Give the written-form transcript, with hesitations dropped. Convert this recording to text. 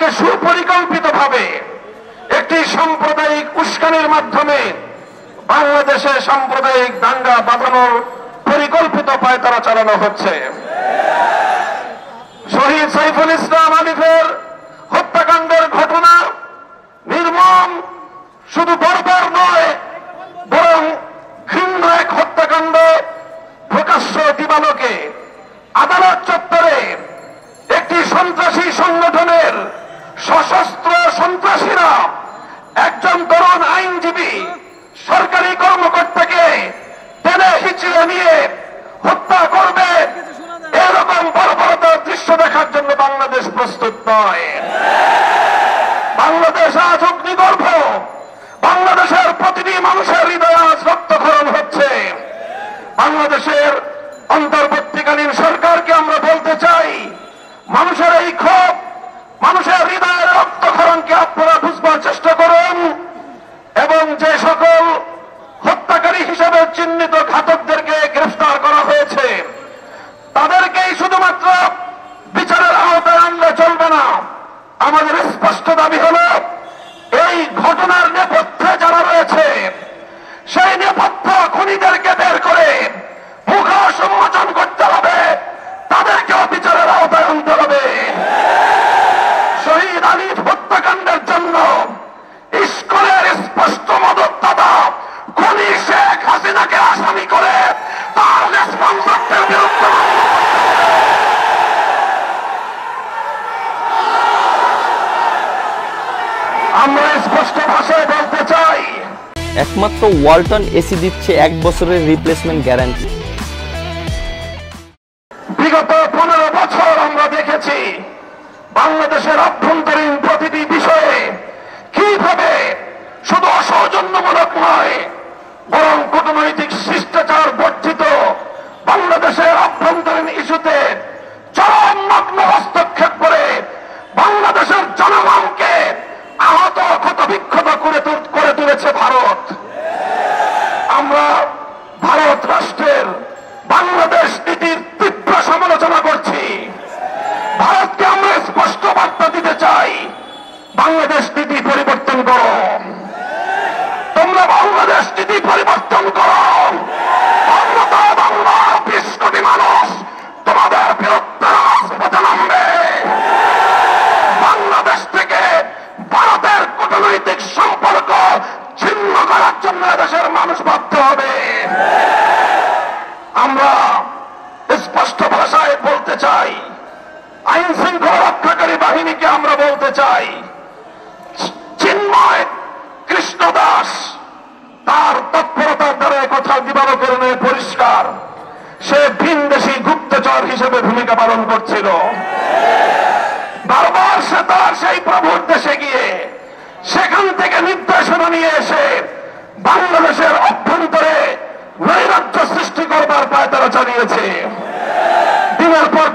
আজকে সুপরিকল্পিতভাবে একটি সাম্প্রদায়িক উস্কানির মাধ্যমে বাংলাদেশে সাম্প্রদায়িক দাঙ্গা বাঁধানোর পরিকল্পিত পায়তারা চালানো হচ্ছে। শহীদ সাইফুল ইসলাম আলিফের হত্যাকাণ্ডের ঘটনা নির্মম, শুধু বর্বর নয় বরং ঘৃণ্য এক হত্যাকাণ্ড। প্রকাশ্য দিবালোকে আদালত চত্বরে একটি সন্ত্রাসী সংগঠনের সশস্ত্র সন্ত্রাসীরা একজন তরুণ আইনজীবী সরকারি কর্মকর্তাকে টেনে হিঁচড়ে নিয়ে হত্যা করবে, এরকম বর্বরতার দৃশ্য দেখার জন্য বাংলাদেশ প্রস্তুত নয়। বাংলাদেশ আজ অগ্নিগর্ভ, বাংলাদেশের প্রতিটি মানুষের হৃদয়ে আজ রক্তক্ষরণ হচ্ছে। বাংলাদেশের অন্তর্বর্তীকালীন সরকারকে আমরা বলতে চাই, মানুষের এই ক্ষোভ, মানুষের হৃদয়ের রক্তক্ষরণকে আপনারা বুঝবার চেষ্টা করুন এবং যে সকল হত্যাকারী হিসেবে চিহ্নিত ঘাতকদেরকে গ্রেফতার করা হয়েছে তাদেরকেই শুধুমাত্র বিচারের আওতায় আনলে চলবে না। আমাদের স্পষ্ট দাবি হল, এই ঘটনার নেপথ্যে যারা রয়েছে সেই নেপথ্য খুনিদেরকে বের করে মুখোশ উন্মোচন করতে হবে, তাদেরকেও বিচারের আওতায় আনতে হবে। শহীদ আলিফ হত্যাকাণ্ডের জন্য ইস্কনের স্পষ্ট মদতদাতা খুনি শেখ হাসিনাকে আসামি করে তার রেসপন্সিবিলিটির বিরুদ্ধে আমরা স্পষ্ট ভাষায় বলতে চাই, একমাত্র ওয়ালটন এসি দিচ্ছে 1 বছরের রিপ্লেসমেন্ট গ্যারান্টি। বিগত 15 বছর আমরা দেখেছি বাংলাদেশের অভ্যন্তরীণ প্রতিটি বিষয়ে কিভাবে শুধু অসৌজন্যমূলক নয় বরং কূটনৈতিক শিষ্টাচার বর্জিত বাংলাদেশের অভ্যন্তরীণ ইস্যুতে চরম নগ্ন হস্তক্ষেপ করে বাংলাদেশের জনগণকে আহত ক্ষতবিক্ষত করে তুলেছে ভারত। আমরা ভারত রাষ্ট্রের বাংলাদেশ নীতির তীব্র সমালোচনা করছি। ভারতকে আমরা স্পষ্ট বার্তা দিতে চাই, বাংলাদেশ নীতি পরিবর্তন করো, তোমরা বাংলাদেশ নীতি পরিবর্তন করো। বাংলা 20 কোটি মানুষ তোমাদের বিরুদ্ধে রাজপথে নামবে। বাংলাদেশ থেকে ভারতের কূটনৈতিক সম্পর্ক ছিন্ন করার জন্য দেশের মানুষ বাধ্য হবে। আমরা স্পষ্ট ভাষায় বলতে চাই, আইন শৃঙ্খলা রক্ষাকারী বাহিনীকে আমরা বলতে চাই, চিন্ময় কৃষ্ণ দাস তার তৎপরতার দ্বারা কথা দিবালোকে পরিষ্কার, সে ভিনদেশী গুপ্তচর হিসেবে ভূমিকা পালন করছিল। বারবার সে তার সেই প্রভুর দেশে গিয়ে সেখান থেকে নির্দেশনা নিয়ে এসে বাংলাদেশের অভ্যন্তরে নৈরাজ্য সৃষ্টি করবার পায়তারা চালিয়েছে। দিনের পর